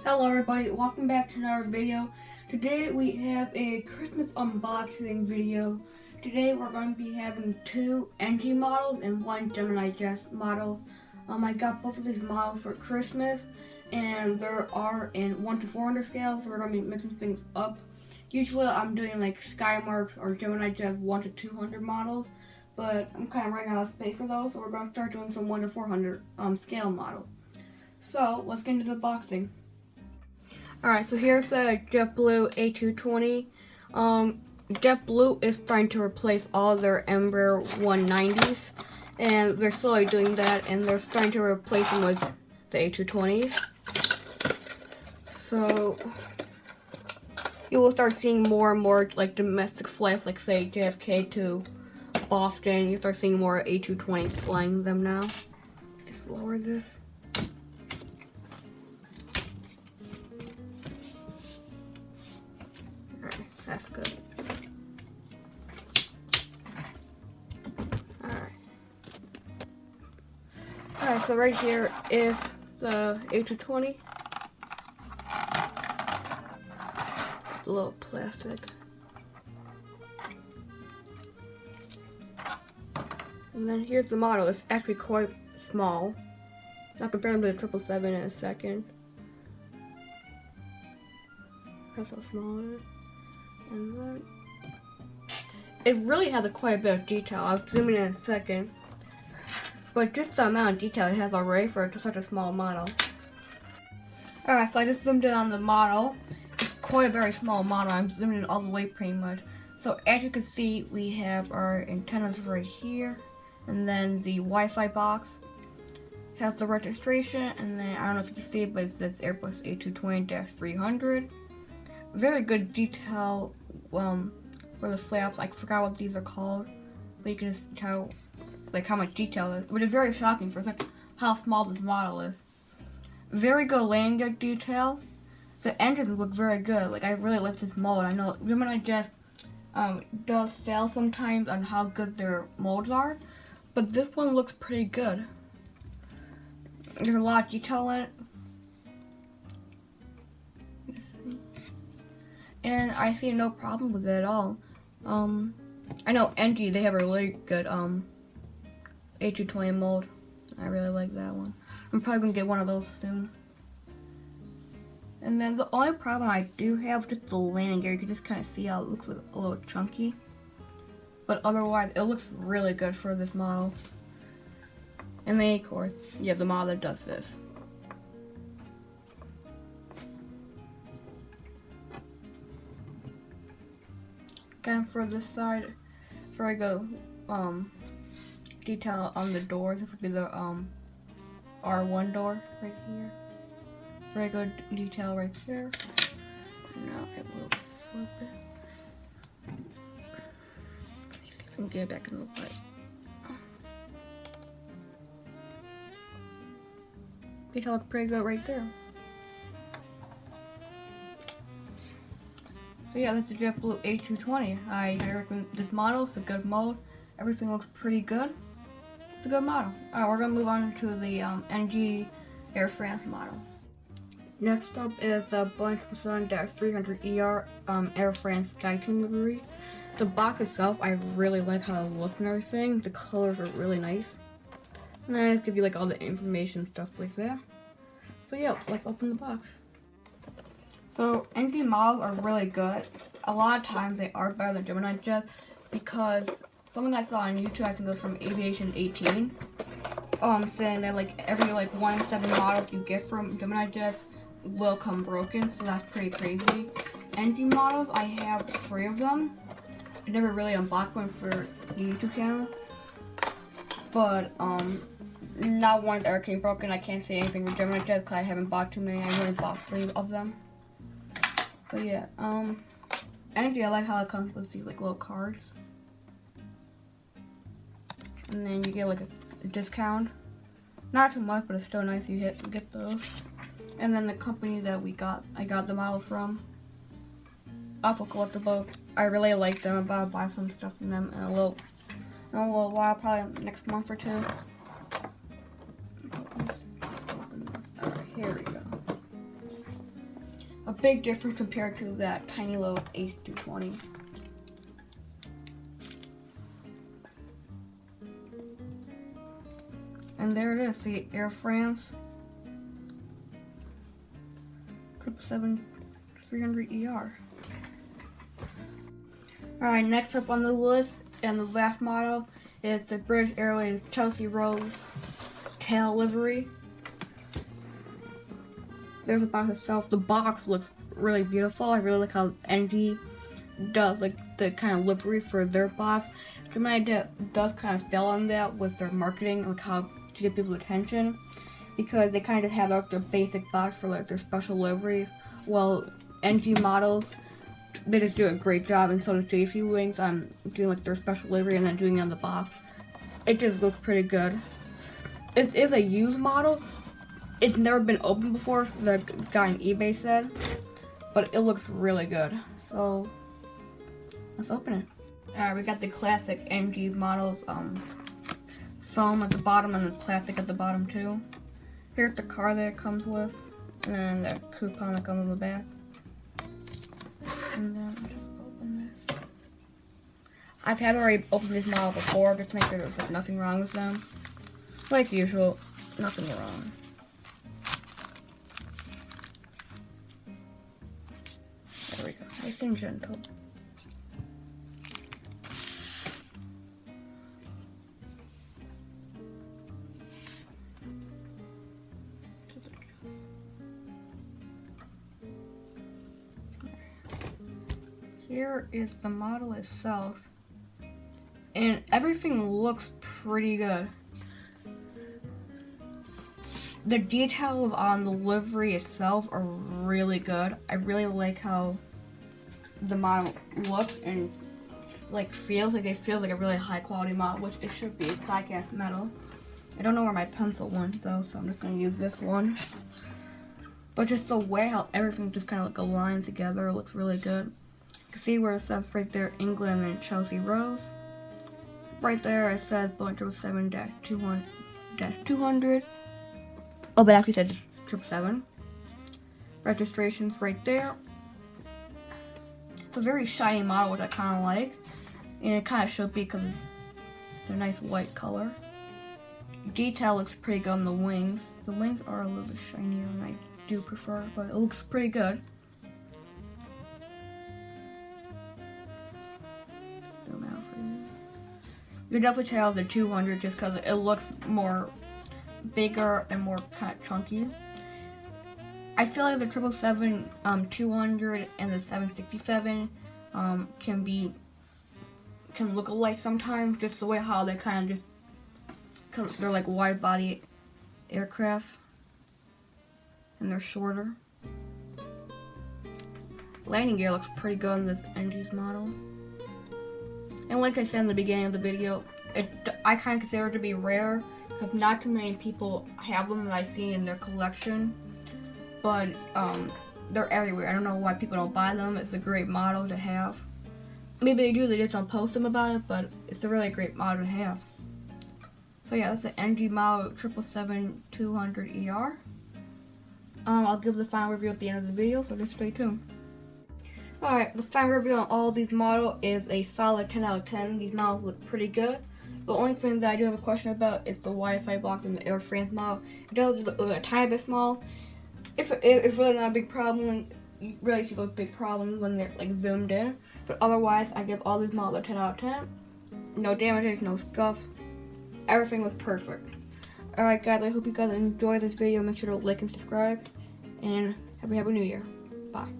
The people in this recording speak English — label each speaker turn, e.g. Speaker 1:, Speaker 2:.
Speaker 1: Hello everybody, welcome back to another video. Today we have a Christmas unboxing video. Today we're going to be having two NG models and one Gemini Jazz model. I got both of these models for Christmas and there are in 1 to 400 scales, so we're going to be mixing things up. Usually I'm doing like Skymarks or Gemini Jazz 1 to 200 models, but I'm kind of running out of space for those, so we're going to start doing some 1 to 400 scale model. So let's get into the boxing. Alright, so here's the JetBlue A220. JetBlue is trying to replace all their Embraer 190s, and they're slowly doing that, and they're starting to replace them with the A220s. So you will start seeing more and more like domestic flights, like say JFK to Boston. You start seeing more A220s flying them now. Just lower this. That's good. Alright, so right here is the A220. It's a little plastic. And then here's the model. It's actually quite small. I'll compare them to the 777 in a second. That's how small it is. And then it really has quite a bit of detail. I'll zoom in a second. But just the amount of detail it has already for such a small model. Alright, so I just zoomed in on the model. It's quite a very small model. I'm zooming in all the way pretty much. So as you can see, we have our antennas right here. And then the Wi-Fi box has the registration. And then, I don't know if you can see it, but it says Airbus A220-300. Very good detail for the flaps. I forgot what these are called, but you can just tell like how much detail it is, which is very shocking for such how small this model is. Very good landing gear detail. The engines look very good. Like, I really like this mold. I know Gemini just does fail sometimes on how good their molds are, but this one looks pretty good. There's a lot of detail in it. And I see no problem with it at all. I know NG, they have a really good A220 mold. I really like that one. I'm probably gonna get one of those soon. And then the only problem I do have is just the landing gear. You can just kind of see how it looks like a little chunky. But otherwise, it looks really good for this model. And then, of course, you have the model that does this. Again, for this side, very good detail on the doors. This would be the R1 door right here. Very good detail right there. Now it will flip it. Let me see if I can get it back in the light. Detail looks pretty good right there. So yeah, that's the JetBlue A220. I recommend this model. It's a good mold. Everything looks pretty good. It's a good model. Alright, we're gonna move on to the NG Air France model. Next up is the Boeing 777-300ER Air France Skyteam livery. The box itself, I really like how it looks and everything. The colors are really nice. And then I just give you like all the information and stuff like that. So yeah, let's open the box. So NG models are really good. A lot of times they are better than Gemini Jet because something I saw on YouTube, I think it was from Aviation 18, saying that like every like 1 in 7 models you get from Gemini Jet will come broken, so that's pretty crazy. NG models, I have 3 of them. I never really unboxed one for the YouTube channel, but not one ever came broken. I can't say anything with Gemini Jet because I haven't bought too many. I only bought 3 of them. But yeah, NG, I like how it comes with these like little cards. And then you get like a discount. Not too much, but it's still nice you get those. And then the company that I got the model from, Awful Collectibles. I really like them. I'm about to buy some stuff from them in a little while, probably next month or 2. Alright, here we go. a big difference compared to that tiny little A220. And there it is, the Air France 777-300ER. Alright, next up on the list, and the last model, is the British Airways Chelsea Rose tail livery. There's the box itself. The box looks really beautiful. I really like how NG does like the kind of livery for their box. Gemini does kind of fail on that with their marketing, like how to get people's attention, because they kind of have like their basic box for like their special livery. Well, NG models, they just do a great job, and so does JC Wings on doing like their special livery and then doing it on the box. It just looks pretty good. This is a used model. It's never been opened before, the guy on eBay said, but it looks really good. So let's open it. Alright, we got the classic NG models, foam at the bottom and the plastic at the bottom too. Here's the card that it comes with, and then the coupon that comes in the back. And then just open this. I've had already opened this model before just to make sure there's like nothing wrong with them. Like usual, nothing wrong. There we go, nice and gentle. Here is the model itself, and everything looks pretty good. The details on the livery itself are really good. I really like how the model looks and like feels like it feels like a really high quality model, which it should be. It's die-cast metal. I don't know where my pencil went though, so I'm just gonna use this one. But just the way how everything just kind of like aligns together looks really good. You can see where it says right there, England and Chelsea Rose. Right there it says Boeing 777-200. Oh, but it actually said 777. Registration's right there. It's a very shiny model, which I kind of like. And it kind of should be because it's a nice white color. Detail looks pretty good on the wings. The wings are a little bit shinier than I do prefer, but it looks pretty good. Zoom out for you. You can definitely tell the 200 just because it looks more bigger and more kind of chunky. I feel like the 777-200 and the 767 can look alike sometimes, just the way how they kind of just, they're like wide body aircraft and they're shorter. Landing gear looks pretty good on this NG's model. And like I said in the beginning of the video, I kind of consider it to be rare because not too many people have them that I've seen in their collection. But they're everywhere. I don't know why people don't buy them. It's a great model to have. Maybe they do, they just don't post them about it, but it's a really great model to have. So yeah, that's the NG model 777-200ER. I'll give the final review at the end of the video, so just stay tuned. Alright, the final review on all of these models is a solid 10 out of 10. These models look pretty good. The only thing that I do have a question about is the Wi-Fi block in the Air France model. It does look a tiny bit small. It's really not a big problem. You really see those big problems when they're like zoomed in. But otherwise, I give all these models a 10 out of 10. No damages, no scuffs. Everything was perfect. Alright guys, I hope you guys enjoyed this video. Make sure to like and subscribe. And happy New Year. Bye.